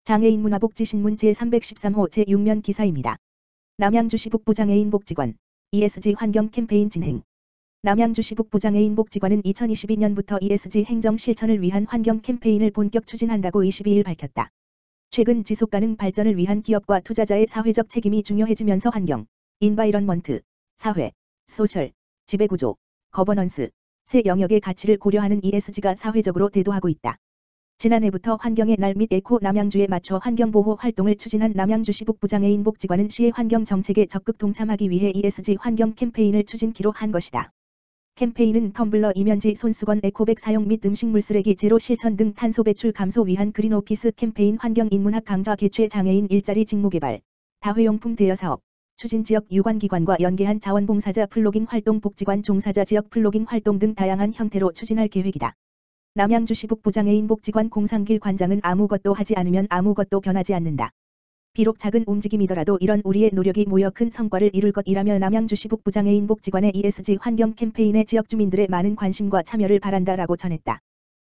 장애인 문화복지신문 제313호 제6면 기사입니다. 남양주시 북부장애인 복지관 ESG 환경 캠페인 진행. 남양주시 북부장애인 복지관은 2022년부터 ESG 행정 실천을 위한 환경 캠페인을 본격 추진한다고 22일 밝혔다. 최근 지속가능 발전을 위한 기업과 투자자의 사회적 책임이 중요해지면서 환경, 인바이런먼트, 사회, 소셜, 지배구조, 거버넌스, 세 영역의 가치를 고려하는 ESG가 사회적으로 대두하고 있다. 지난해부터 환경의 날 및 에코 남양주에 맞춰 환경보호 활동을 추진한 남양주시 북부장애인 복지관은 시의 환경 정책에 적극 동참하기 위해 ESG 환경 캠페인을 추진키로 한 것이다. 캠페인은 텀블러 이면지 손수건 에코백 사용 및 음식물 쓰레기 제로 실천 등 탄소 배출 감소 위한 그린오피스 캠페인 환경 인문학 강좌 개최 장애인 일자리 직무개발, 다회용품 대여 사업, 추진 지역 유관기관과 연계한 자원봉사자 플로깅 활동 복지관 종사자 지역 플로깅 활동 등 다양한 형태로 추진할 계획이다. 남양주시 북부장애인 복지관 공상길 관장은 아무것도 하지 않으면 아무것도 변하지 않는다. 비록 작은 움직임이더라도 이런 우리의 노력이 모여 큰 성과를 이룰 것이라며 남양주시 북부장애인 복지관의 ESG 환경 캠페인에 지역 주민들의 많은 관심과 참여를 바란다라고 전했다.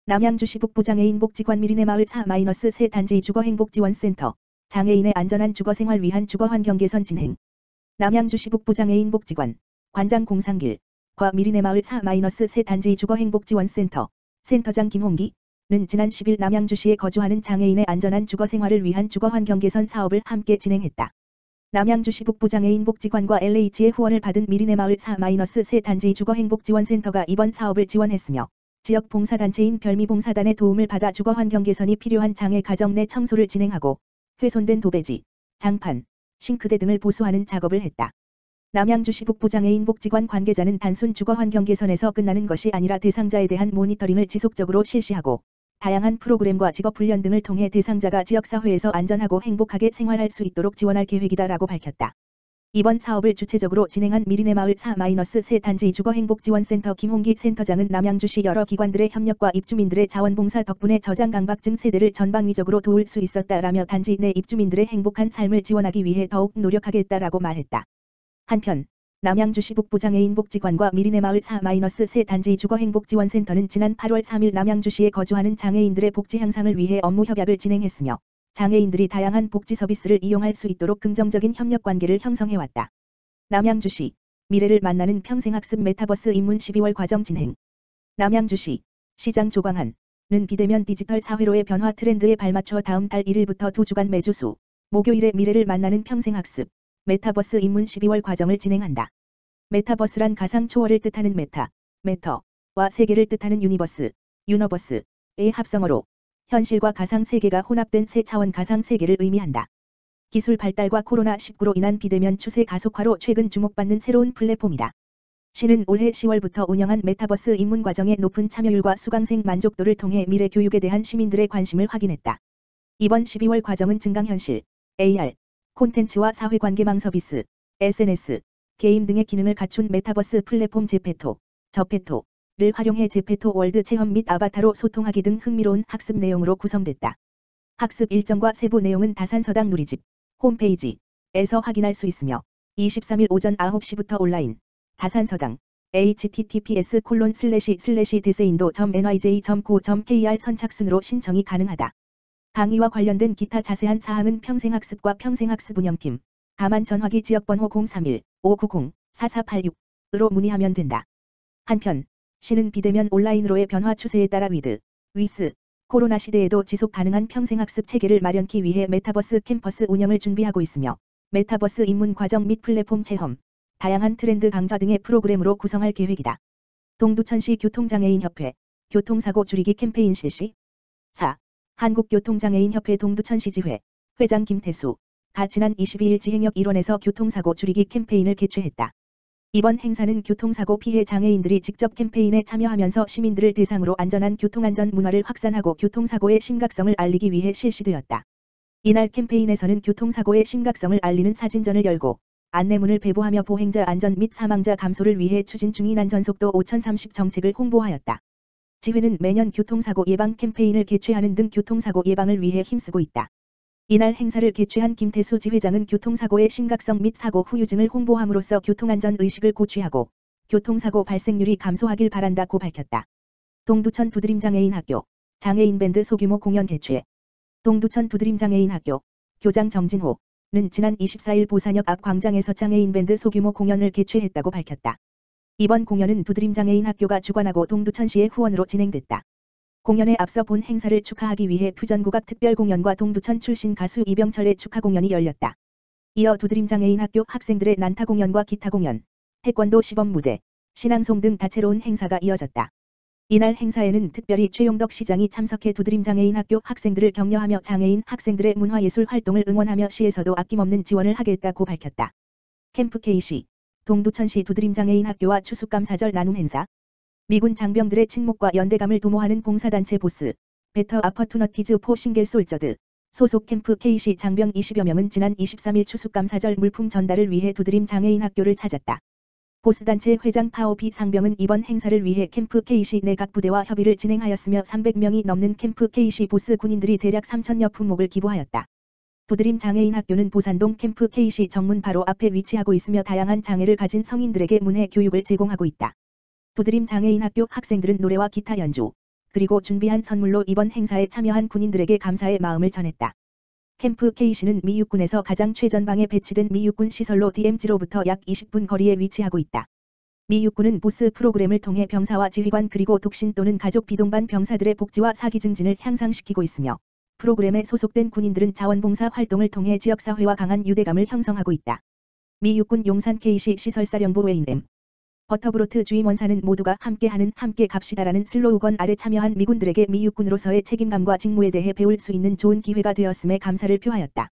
남양주시 북부장애인 복지관 미리네마을 4-3 단지 주거행복지원센터 장애인의 안전한 주거생활 위한 주거환경 개선 진행. 남양주시 북부장애인 복지관 관장 공상길 과 미리네마을 4-3 단지 주거행복지원센터 센터장 김홍기는 지난 10일 남양주시에 거주하는 장애인의 안전한 주거생활을 위한 주거환경 개선 사업을 함께 진행했다. 남양주시 북부장애인 복지관과 LH의 후원을 받은 미리네마을 4-3 단지 주거행복지원센터가 이번 사업을 지원했으며 지역 봉사단체인 별미봉사단의 도움을 받아 주거환경 개선이 필요한 장애 가정 내 청소를 진행하고 훼손된 도배지, 장판, 싱크대 등을 보수하는 작업을 했다. 남양주시 북부장애인 복지관 관계자는 단순 주거환경 개선에서 끝나는 것이 아니라 대상자에 대한 모니터링을 지속적으로 실시하고 다양한 프로그램과 직업훈련 등을 통해 대상자가 지역사회에서 안전하고 행복하게 생활할 수 있도록 지원할 계획이다라고 밝혔다. 이번 사업을 주체적으로 진행한 미리네마을 4-3 단지 주거행복지원센터 김홍기 센터장은 남양주시 여러 기관들의 협력과 입주민들의 자원봉사 덕분에 저장강박증 세대를 전방위적으로 도울 수 있었다라며 단지 내 입주민들의 행복한 삶을 지원하기 위해 더욱 노력하겠다라고 말했다. 한편 남양주시 북부장애인 복지관과 미리네마을 4-3 단지 주거행복지원센터는 지난 8월 3일 남양주시에 거주하는 장애인들의 복지 향상을 위해 업무 협약을 진행했으며 장애인들이 다양한 복지 서비스를 이용할 수 있도록 긍정적인 협력관계를 형성해왔다. 남양주시 미래를 만나는 평생학습 메타버스 입문 12월 과정 진행. 남양주시 시장 조광한은 비대면 디지털 사회로의 변화 트렌드에 발맞춰 다음 달 1일부터 2주간 매주 수 목요일에 미래를 만나는 평생학습 메타버스 입문 12월 과정을 진행한다. 메타버스란 가상 초월을 뜻하는 메터와 세계를 뜻하는 유니버스의 합성어로 현실과 가상 세계가 혼합된 새 차원 가상 세계를 의미한다. 기술 발달과 코로나19로 인한 비대면 추세 가속화로 최근 주목받는 새로운 플랫폼이다. 시는 올해 10월부터 운영한 메타버스 입문 과정의 높은 참여율과 수강생 만족도를 통해 미래 교육에 대한 시민들의 관심을 확인했다. 이번 12월 과정은 증강현실, AR, 콘텐츠와 사회관계망 서비스, SNS, 게임 등의 기능을 갖춘 메타버스 플랫폼 저페토를 활용해 제페토 월드 체험 및 아바타로 소통하기 등 흥미로운 학습 내용으로 구성됐다. 학습 일정과 세부 내용은 다산서당 누리집 홈페이지에서 확인할 수 있으며 23일 오전 9시부터 온라인 다산서당 https://desein도.nyj.co.kr 선착순으로 신청이 가능하다. 강의와 관련된 기타 자세한 사항은 평생학습과 평생학습 운영팀 다만 전화기 지역번호 031-590-4486으로 문의하면 된다. 한편 시는 비대면 온라인으로의 변화 추세에 따라 위스 코로나 시대에도 지속 가능한 평생학습 체계를 마련하기 위해 메타버스 캠퍼스 운영을 준비하고 있으며 메타버스 입문 과정 및 플랫폼 체험, 다양한 트렌드 강좌 등의 프로그램으로 구성할 계획이다. 동두천시 교통장애인협회 교통사고 줄이기 캠페인 실시. 4. 한국교통장애인협회 동두천시지회 회장 김태수가 지난 22일 지행역 일원에서 교통사고 줄이기 캠페인을 개최했다. 이번 행사는 교통사고 피해 장애인들이 직접 캠페인에 참여하면서 시민들을 대상으로 안전한 교통안전 문화를 확산하고 교통사고의 심각성을 알리기 위해 실시되었다. 이날 캠페인에서는 교통사고의 심각성을 알리는 사진전을 열고 안내문을 배부하며 보행자 안전 및 사망자 감소를 위해 추진 중인 안전속도 5030 정책을 홍보하였다. 지회는 매년 교통사고 예방 캠페인을 개최하는 등 교통사고 예방을 위해 힘쓰고 있다. 이날 행사를 개최한 김태수 지회장은 교통사고의 심각성 및 사고 후유증을 홍보함으로써 교통안전 의식을 고취하고 교통사고 발생률이 감소하길 바란다고 밝혔다. 동두천 두드림 장애인 학교 장애인 밴드 소규모 공연 개최. 동두천 두드림장애인학교 교장 정진호는 지난 24일 보산역 앞 광장에서 장애인 밴드 소규모 공연을 개최했다고 밝혔다. 이번 공연은 두드림장애인학교가 주관하고 동두천시의 후원으로 진행됐다. 공연에 앞서 본 행사를 축하하기 위해 퓨전국악 특별공연과 동두천 출신 가수 이병철의 축하 공연이 열렸다. 이어 두드림장애인학교 학생들의 난타 공연과 기타 공연, 태권도 시범 무대, 신앙송 등 다채로운 행사가 이어졌다. 이날 행사에는 특별히 최용덕 시장이 참석해 두드림장애인학교 학생들을 격려하며 장애인 학생들의 문화예술 활동을 응원하며 시에서도 아낌없는 지원을 하겠다고 밝혔다. 캠프 KC, 동두천시 두드림장애인학교와 추수감사절 나눔 행사, 미군 장병들의 친목과 연대감을 도모하는 봉사단체 보스, 베터 아퍼투너티즈 포 싱겔 솔저드, 소속 캠프 KC 장병 20여 명은 지난 23일 추수감사절 물품 전달을 위해 두드림장애인학교를 찾았다. 보스단체 회장 파오피 상병은 이번 행사를 위해 캠프 KC 내 각 부대와 협의를 진행하였으며 300명이 넘는 캠프 KC 보스 군인들이 대략 3천여 품목을 기부하였다. 두드림장애인학교는 보산동 캠프 KC 정문 바로 앞에 위치하고 있으며 다양한 장애를 가진 성인들에게 문해 교육을 제공하고 있다. 두드림장애인학교 학생들은 노래와 기타 연주, 그리고 준비한 선물로 이번 행사에 참여한 군인들에게 감사의 마음을 전했다. 캠프 KC는 미 육군에서 가장 최전방에 배치된 미 육군 시설로 DMZ로부터 약 20분 거리에 위치하고 있다. 미 육군은 보스 프로그램을 통해 병사와 지휘관 그리고 독신 또는 가족 비동반 병사들의 복지와 사기 증진을 향상시키고 있으며 프로그램에 소속된 군인들은 자원봉사 활동을 통해 지역사회와 강한 유대감을 형성하고 있다. 미 육군 용산 KC 시설사령부 외인 버터브로트 주임원사는 모두가 함께하는 함께 갑시다라는 슬로건 아래 참여한 미군들에게 미 육군으로서의 책임감과 직무에 대해 배울 수 있는 좋은 기회가 되었음에 감사를 표하였다.